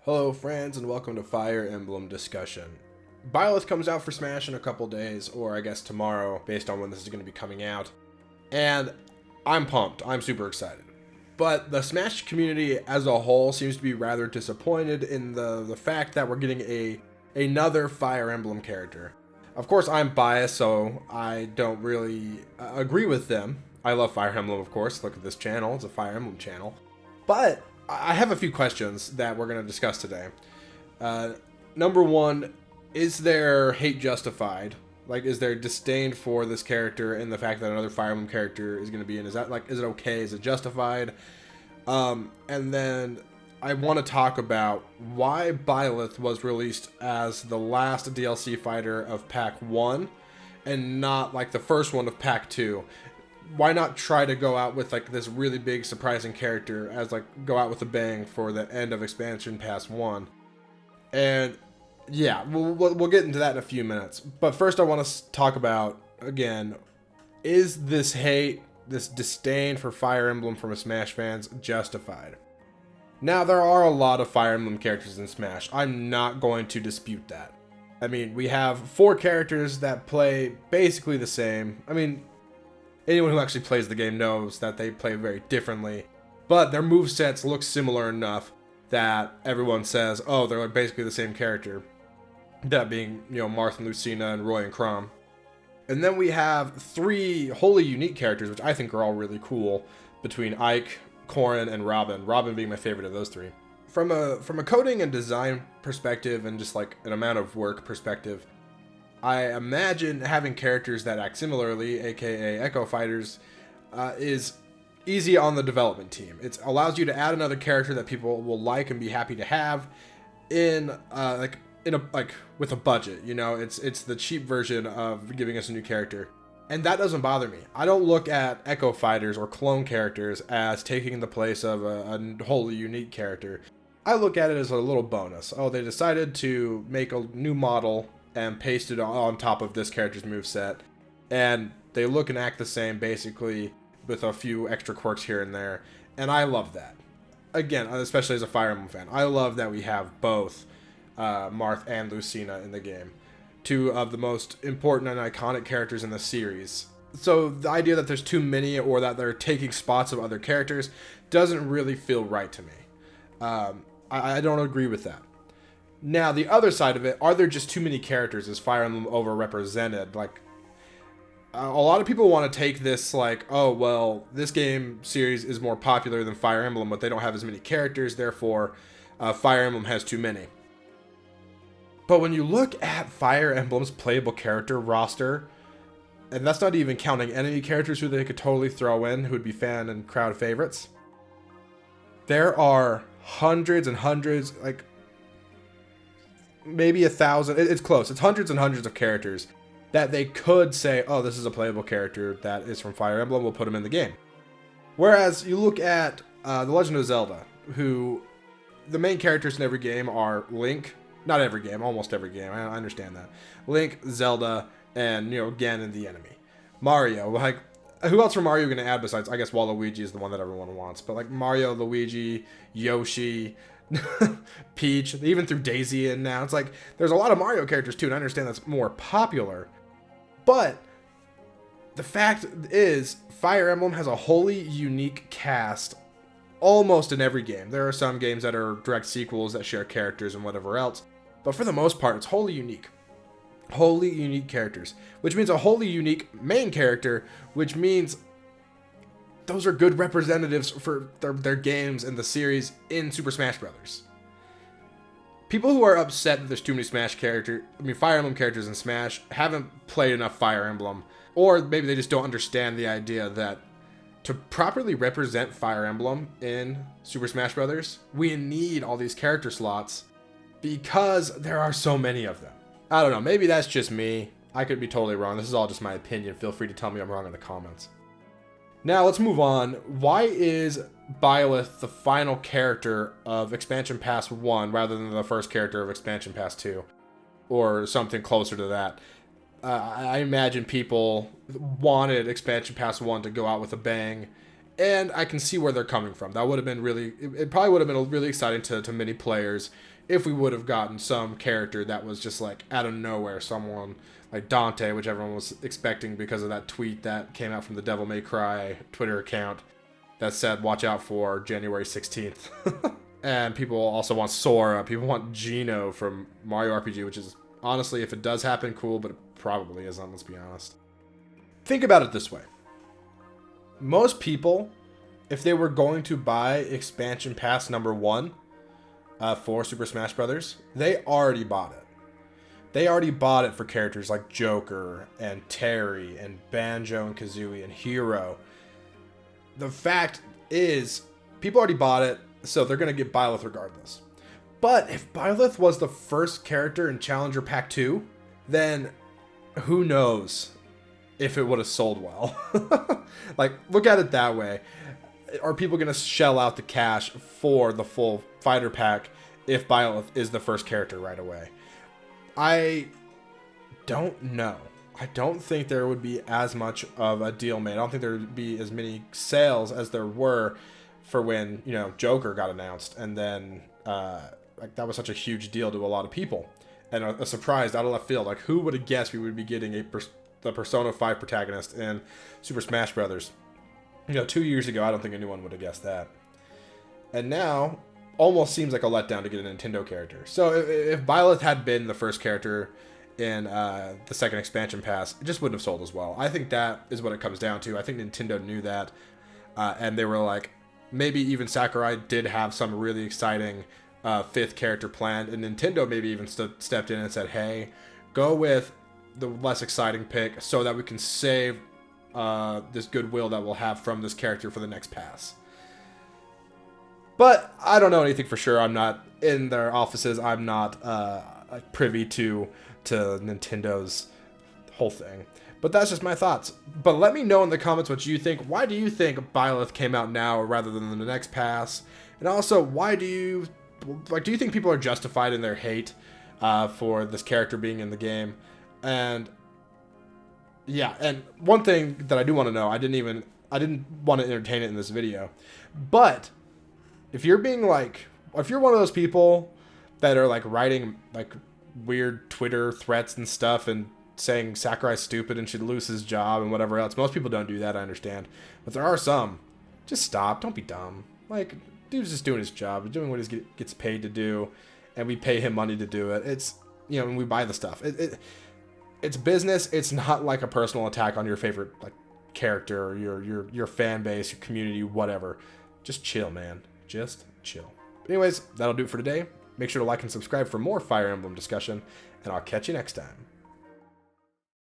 Hello friends and welcome to Fire Emblem discussion. Byleth comes out for Smash in a couple days, or I guess tomorrow, based on when this is going to be coming out. And I'm pumped. I'm super excited. But the Smash community as a whole seems to be rather disappointed in the fact that we're getting another Fire Emblem character. Of course, I'm biased, so I don't really agree with them. I love Fire Emblem, of course. Look at this channel. It's a Fire Emblem channel. But I have a few questions that we're going to discuss today. Number one, is their hate justified? Like, is there disdain for this character and the fact that another Fire Emblem character is going to be in? Is that, like, is it okay? Is it justified? And then I want to talk about why Byleth was released as the last DLC fighter of Pack 1 and not, like, the first one of Pack 2. Why not try to go out with like this really big surprising character as like go out with a bang for the end of Expansion Pass 1? And yeah, we'll get into that in a few minutes. But first I want to talk about, again, is this hate, this disdain for Fire Emblem from Smash fans justified? Now, there are a lot of Fire Emblem characters in Smash. I'm not going to dispute that. I mean, we have 4 characters that play basically the same. I mean, anyone who actually plays the game knows that they play very differently, but their movesets look similar enough that everyone says, oh, they're like basically the same character. That being, you know, Marth and Lucina and Roy and Chrom. And then we have 3 wholly unique characters, which I think are all really cool, between Ike, Corrin, and Robin. Robin being my favorite of those 3. From a coding and design perspective and just like an amount of work perspective, I imagine having characters that act similarly, aka Echo Fighters, is easy on the development team. It allows you to add another character that people will like and be happy to have in with a budget. You know, it's the cheap version of giving us a new character, and that doesn't bother me. I don't look at Echo Fighters or clone characters as taking the place of a wholly unique character. I look at it as a little bonus. Oh, they decided to make a new model and paste it on top of this character's moveset, and they look and act the same basically with a few extra quirks here and there, and I love that. Again, especially as a Fire Emblem fan, I love that we have both Marth and Lucina in the game, 2 of the most important and iconic characters in the series. So the idea that there's too many or that they're taking spots of other characters doesn't really feel right to me. I don't agree with that. Now, the other side of it, are there just too many characters? Is Fire Emblem overrepresented? Like, a lot of people want to take this like, oh, well, this game series is more popular than Fire Emblem, but they don't have as many characters, therefore Fire Emblem has too many. But when you look at Fire Emblem's playable character roster, and that's not even counting enemy characters who they could totally throw in, who would be fan and crowd favorites, there are hundreds and hundreds, like, maybe 1,000, it's close, it's hundreds and hundreds of characters that they could say, oh, this is a playable character that is from Fire Emblem, we'll put him in the game. Whereas you look at The Legend of Zelda, who the main characters in every game are Link, not every game, almost every game, I understand that, Link, Zelda, and, you know, Ganon the enemy. Mario, like, who else from Mario are you going to add besides, I guess Waluigi is the one that everyone wants, but like Mario, Luigi, Yoshi, Peach, they even threw Daisy in now. It's like, there's a lot of Mario characters too, and I understand that's more popular. But the fact is, Fire Emblem has a wholly unique cast almost in every game. There are some games that are direct sequels that share characters and whatever else, but for the most part, it's wholly unique. Wholly unique characters, which means a wholly unique main character, which means those are good representatives for their games and the series in Super Smash Bros. People who are upset that there's too many Fire Emblem characters in Smash haven't played enough Fire Emblem, or maybe they just don't understand the idea that to properly represent Fire Emblem in Super Smash Bros., we need all these character slots because there are so many of them. I don't know, maybe that's just me. I could be totally wrong. This is all just my opinion. Feel free to tell me I'm wrong in the comments. Now, let's move on. Why is Byleth the final character of Expansion Pass 1 rather than the first character of Expansion Pass 2? Or something closer to that. I imagine people wanted Expansion Pass 1 to go out with a bang And I can see where they're coming from. That would have been really, it probably would have been really exciting to many players if we would have gotten some character that was just like out of nowhere, someone like Dante, which everyone was expecting because of that tweet that came out from the Devil May Cry Twitter account that said, watch out for January 16th. And people also want Sora. People want Gino from Mario RPG, which is, honestly, if it does happen, cool, but it probably isn't, let's be honest. Think about it this way. Most people, if they were going to buy expansion pass number 1 for Super Smash Bros., they already bought it. They already bought it for characters like Joker and Terry and Banjo and Kazooie and Hero. The fact is, people already bought it, so they're going to get Byleth regardless. But if Byleth was the first character in Challenger Pack 2, then who knows if it would have sold well. Like, look at it that way. Are people going to shell out the cash for the full fighter pack if Byleth is the first character right away? I don't know. I don't think there would be as much of a deal made. I don't think there would be as many sales as there were for when, you know, Joker got announced. And then, like, that was such a huge deal to a lot of people. And a surprise out of left field. Like, who would have guessed we would be getting the Persona 5 protagonist in Super Smash Brothers? You know, 2 years ago, I don't think anyone would have guessed that. And now, almost seems like a letdown to get a Nintendo character. So if Byleth had been the first character in the second expansion pass, it just wouldn't have sold as well. I think that is what it comes down to. I think Nintendo knew that, and they were like, maybe even Sakurai did have some really exciting fifth character planned, and Nintendo maybe even stepped in and said, hey, go with the less exciting pick so that we can save this goodwill that we'll have from this character for the next pass. But I don't know anything for sure. I'm not in their offices. I'm not privy to Nintendo's whole thing. But that's just my thoughts. But let me know in the comments what you think. Why do you think Byleth came out now rather than the next pass? And also, why do you think people are justified in their hate for this character being in the game? And yeah, and one thing that I do want to know, I didn't want to entertain it in this video, but if you're one of those people that are like writing like weird Twitter threats and stuff and saying Sakurai's stupid and should lose his job and whatever else, most people don't do that, I understand, but there are some. Just stop. Don't be dumb. Like, dude's just doing his job, doing what he gets paid to do, and we pay him money to do it. It's, you know, and we buy the stuff. It's business. It's not like a personal attack on your favorite like character or your fan base, your community, whatever. Just chill, man. Just chill. But anyways, that'll do it for today. Make sure to like and subscribe for more Fire Emblem discussion, and I'll catch you next time.